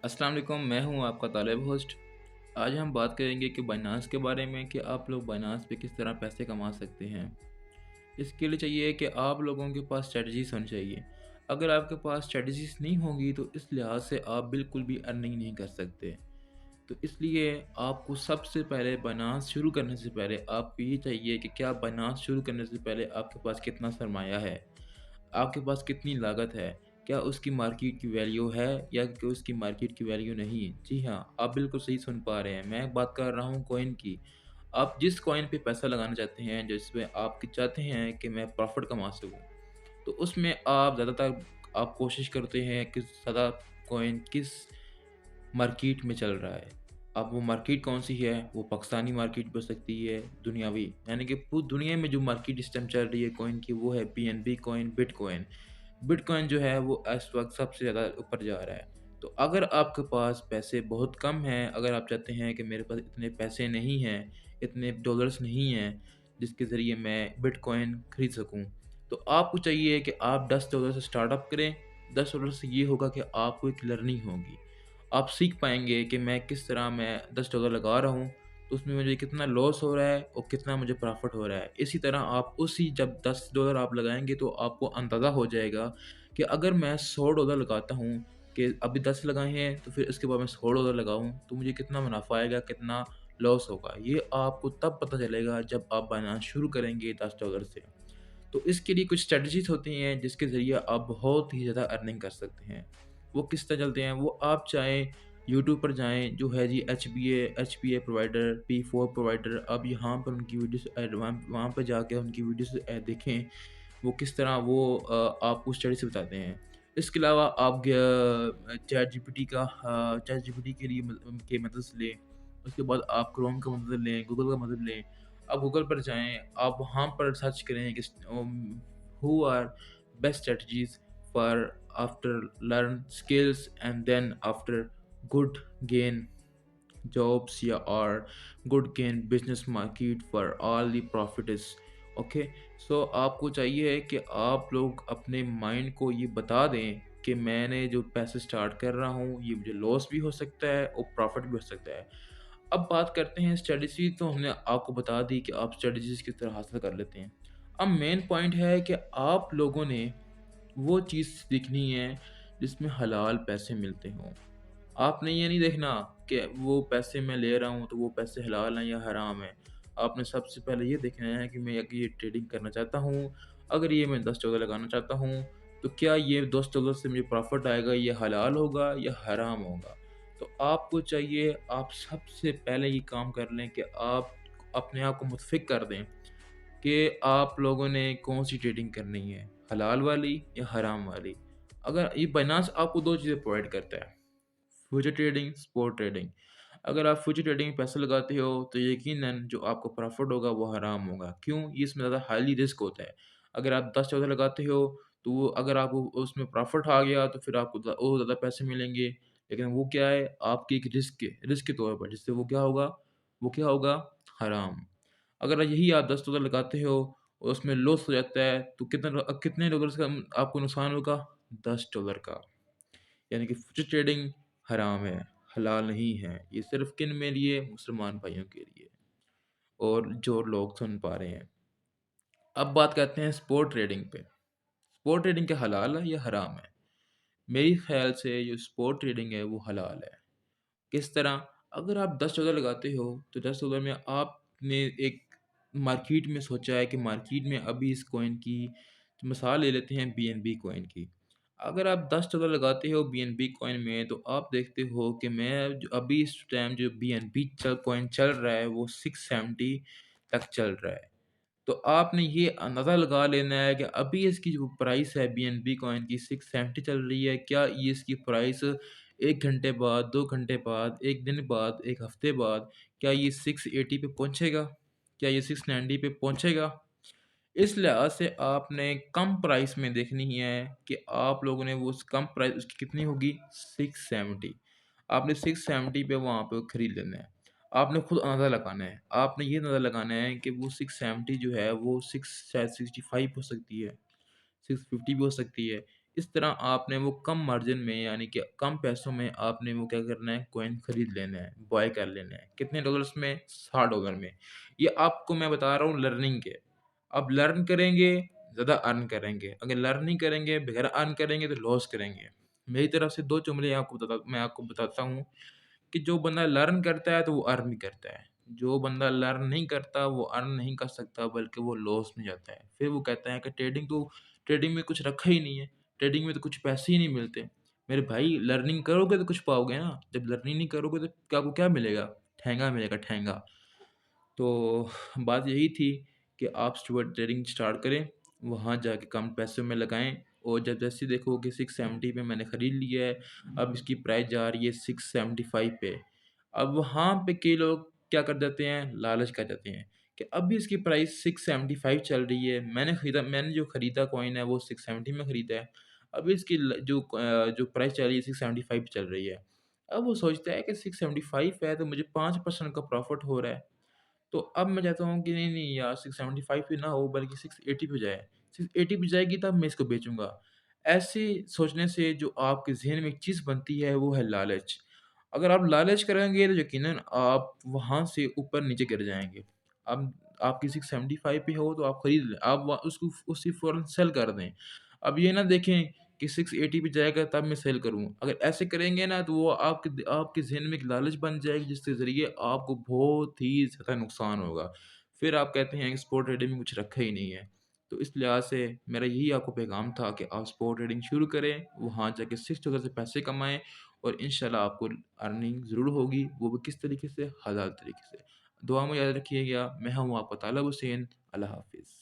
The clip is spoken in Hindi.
अस्सलाम वालेकुम, मैं हूँ आपका तालिब होस्ट। आज हम बात करेंगे कि बाइनांस के बारे में कि आप लोग बाइनांस पे किस तरह पैसे कमा सकते हैं। इसके लिए चाहिए कि आप लोगों के पास स्ट्रेटजीज़ होनी चाहिए। अगर आपके पास स्ट्रेटजीज़ नहीं होंगी तो इस लिहाज से आप बिल्कुल भी अर्निंग नहीं कर सकते। तो इसलिए आपको सबसे पहले बाइनांस शुरू करने से पहले आपको ये चाहिए कि क्या बाइनांस शुरू करने से पहले आपके पास कितना सरमाया है? आपके पास कितनी लागत है? क्या उसकी मार्केट की वैल्यू है या कि उसकी मार्केट की वैल्यू नहीं? जी हाँ, आप बिल्कुल सही सुन पा रहे हैं। मैं बात कर रहा हूँ कॉइन की। आप जिस कॉइन पे पैसा लगाना चाहते हैं, जिसमें आप चाहते हैं कि मैं प्रॉफ़िट कमा सकूँ, तो उसमें आप ज़्यादातर आप कोशिश करते हैं कि ज़्यादा कॉइन किस मार्केट में चल रहा है। अब वो मार्केट कौन-सी है? वो पाकिस्तानी मार्केट भी हो सकती है, दुनियावी, यानी कि पूरी दुनिया में जो मार्केट इस टाइम चल रही है कॉइन की, वो है बीएनबी कॉइन, बिटकॉइन। बिटकॉइन जो है वो इस वक़्त सबसे ज़्यादा ऊपर जा रहा है। तो अगर आपके पास पैसे बहुत कम हैं, अगर आप चाहते हैं कि मेरे पास इतने पैसे नहीं हैं, इतने डॉलर्स नहीं हैं, जिसके ज़रिए मैं बिटकॉइन खरीद सकूँ, तो आपको चाहिए कि आप $10 से स्टार्टअप करें। $10 से ये होगा कि आपको एक लर्निंग होगी। आप सीख पाएँगे कि मैं किस तरह मैं $10 लगा रहा हूँ, तो उसमें मुझे कितना लॉस हो रहा है और कितना मुझे प्रॉफ़िट हो रहा है। इसी तरह आप उसी जब $10 आप लगाएँगे तो आपको अंदाज़ा हो जाएगा कि अगर मैं $100 लगाता हूँ कि अभी 10 लगाए हैं तो फिर इसके बाद मैं $100 लगाऊँ तो मुझे कितना मुनाफ़ा आएगा, कितना लॉस होगा। ये आपको तब पता चलेगा जब आप बनाना शुरू करेंगे $10 से। तो इसके लिए कुछ स्ट्रैटेजीज़ होती हैं जिसके ज़रिए आप बहुत ही ज़्यादा अर्निंग कर सकते हैं। वो किस तरह चलते हैं, वो आप चाहें यूट्यूब पर जाएँ, जो है जी एचबीए प्रोवाइडर, पी4 प्रोवाइडर, आप यहाँ पर उनकी वीडियोज़ वहाँ वहाँ पे जाके उनकी वीडियोज़ देखें, वो किस तरह वो आपको स्टडी से बताते हैं। इसके अलावा आप चैट जीपीटी के लिए की मदद से लें, उसके बाद आप क्रोम का मदद लें, गूगल का मदद लें। आप गूगल पर जाएँ, आप वहाँ पर सर्च करें कि who are best strategies for after learn skills and then after good gain jobs या or good gain business market for all the profit is okay. So आपको चाहिए कि आप लोग अपने माइंड को ये बता दें कि मैंने जो पैसे स्टार्ट कर रहा हूँ ये मुझे लॉस भी हो सकता है और प्रॉफिट भी हो सकता है। अब बात करते हैं स्ट्रेटजी, तो हमने आपको बता दी कि आप स्ट्रेटजीज किस तरह हासिल कर लेते हैं। अब मेन पॉइंट है कि आप लोगों ने वो चीज़ सीखनी है जिसमें हलाल पैसे मिलते हों। आपने ये नहीं देखना कि वो पैसे मैं ले रहा हूँ तो वो पैसे हलाल हैं या हराम हैं। आपने सबसे पहले ये देखना है कि मैं अगर ये ट्रेडिंग करना चाहता हूँ, अगर ये मैं $10 लगाना चाहता हूँ, तो क्या ये $10 से मुझे प्रॉफ़िट आएगा, ये हलाल होगा या हराम होगा? तो आपको चाहिए आप सबसे पहले ये काम कर लें कि आप अपने आप को मुतफ़िक कर दें कि आप लोगों ने कौन-सी ट्रेडिंग करनी है, हलाल वाली या हराम वाली। अगर ये बाइनेंस आपको 2 चीज़ें प्रोवाइड करता है। Future trading, spot trading. अगर आप फ्यूचर ट्रेडिंग में पैसे लगाते हो तो यकीनन जो आपको प्रॉफ़िट होगा वो हराम होगा। क्यों? ये इसमें ज़्यादा हाईली रिस्क होता है। अगर आप 10-14 लगाते हो तो वो अगर आपको उसमें प्रॉफ़िट आ गया तो फिर आपको और ज़्यादा पैसे मिलेंगे। लेकिन वो क्या है? आपकी एक रिस्क के तौर पर, जिससे वो क्या होगा? हराम। अगर यही आप $10 लगाते हो और उसमें लॉस हो जाता है तो कितने डॉलर्स का आपको नुकसान होगा? $10 का। यानी कि फ्यूचर ट्रेडिंग हराम है, हलाल नहीं है। ये सिर्फ़ किन में लिए? मुसलमान भाइयों के लिए और जो लोग सुन पा रहे हैं। अब बात करते हैं स्पॉट ट्रेडिंग पे। स्पॉट ट्रेडिंग क्या हलाल है या हराम है? मेरे ख़्याल से जो स्पॉट ट्रेडिंग है वो हलाल है। किस तरह? अगर आप $10 लगाते हो, तो $10 में आपने एक मार्केट में सोचा है कि मार्केट में अभी इस कॉइन की मिसाल ले लेते हैं बीएनबी कॉइन की। अगर आप $10 लगाते हो बीएनबी कॉइन में, तो आप देखते हो कि मैं जो अभी इस टाइम जो बीएनबी कॉइन चल रहा है, वो 670 तक चल रहा है। तो आपने ये अंदाज़ा लगा लेना है कि अभी इसकी जो प्राइस है बीएनबी कॉइन की 670 चल रही है। क्या ये इसकी प्राइस 1 घंटे बाद, 2 घंटे बाद, 1 दिन बाद, 1 हफ़्ते बाद क्या ये 680 पे पहुँचेगा? क्या ये 690 पे पहुँचेगा? इस लिहाज से आपने कम प्राइस में देखनी है कि आप लोगों ने वो उस कम प्राइस उसकी कितनी होगी? 670। आपने 670 पे वहाँ पे खरीद लेना है। आपने खुद अंदाज़ा लगाना है। आपने ये अंदाज़ा लगाना है कि वो 670 जो है वो 6 शायद 65 हो सकती है, 650 भी हो सकती है। इस तरह आपने वो कम मार्जिन में यानी कि कम पैसों में आपने वो क्या करना है कॉइन खरीद लेना है, बाय कर लेना है। कितने डॉलर्स में? $60 में। ये आपको मैं बता रहा हूँ लर्निंग के। अब लर्न करेंगे, ज़्यादा अर्न करेंगे। अगर लर्न नहीं करेंगे, बगैर अर्न करेंगे तो लॉस करेंगे। मेरी तरफ से 2 जुमले मैं आपको बताता हूँ कि जो बंदा लर्न करता है तो वो अर्न भी करता है। जो बंदा लर्न नहीं करता वो अर्न नहीं कर सकता बल्कि वो लॉस में जाता है। फिर वो कहता है कि ट्रेडिंग में कुछ रखा ही नहीं है, ट्रेडिंग में तो कुछ पैसे ही नहीं मिलते। मेरे भाई लर्निंग करोगे तो कुछ पाओगे ना, जब लर्निंग नहीं करोगे तो क्या आपको क्या मिलेगा? ठेंगा मिलेगा, ठेंगा। तो बात यही थी कि आप स्टुअर्ट ट्रेडिंग स्टार्ट करें, वहाँ जाके कम पैसों में लगाएँ और जब जैसे ही देखो कि 670 पे मैंने खरीद लिया है, अब इसकी प्राइस जा रही है 675 पे। अब वहाँ पे कई लोग क्या कर जाते हैं, लालच कर जाते हैं कि अभी इसकी प्राइस 675 चल रही है, मैंने जो खरीदा कॉइन है वो 670 में खरीदा है। अभी इसकी जो प्राइस चल रही है 675 चल रही है। अब वो सोचता है कि 675 है तो मुझे 5% का प्रॉफ़िट हो रहा है। तो अब मैं चाहता हूँ कि नहीं, नहीं यार 675 पे ना हो बल्कि 680 पे जाए। 680 पे जाएगी तब मैं इसको बेचूँगा। ऐसे सोचने से जो आपके ज़हन में एक चीज़ बनती है वो है लालच। अगर आप लालच करेंगे तो यकीनन आप वहाँ से ऊपर-नीचे गिर जाएँगे। अब आप किसी 75 पे हो तो आप खरीद लें, आप व उसको उसी फ़ौरन सेल कर दें। अब ये ना देखें कि 680 पे जाएगा तब मैं सेल करूँ। अगर ऐसे करेंगे ना तो वो आपके ज़हन में एक लालच बन जाएगी जिसके ज़रिए आपको बहुत ही ज़्यादा नुकसान होगा। फिर आप कहते हैं कि स्पॉट ट्रेडिंग में कुछ रखा ही नहीं है। तो इस लिहाज से मेरा यही आपको पैगाम था कि आप स्पॉट ट्रेडिंग शुरू करें, वहाँ जाके 6 फिगर से पैसे कमाएँ और इंशाल्लाह आपको अर्निंग ज़रूर होगी, वो भी किस तरीके से? हलाल तरीके से। दुआ में याद रखिएगा, मैं हूँ आपका तालिब हुसैन। अल्लाह हाफ़िज़।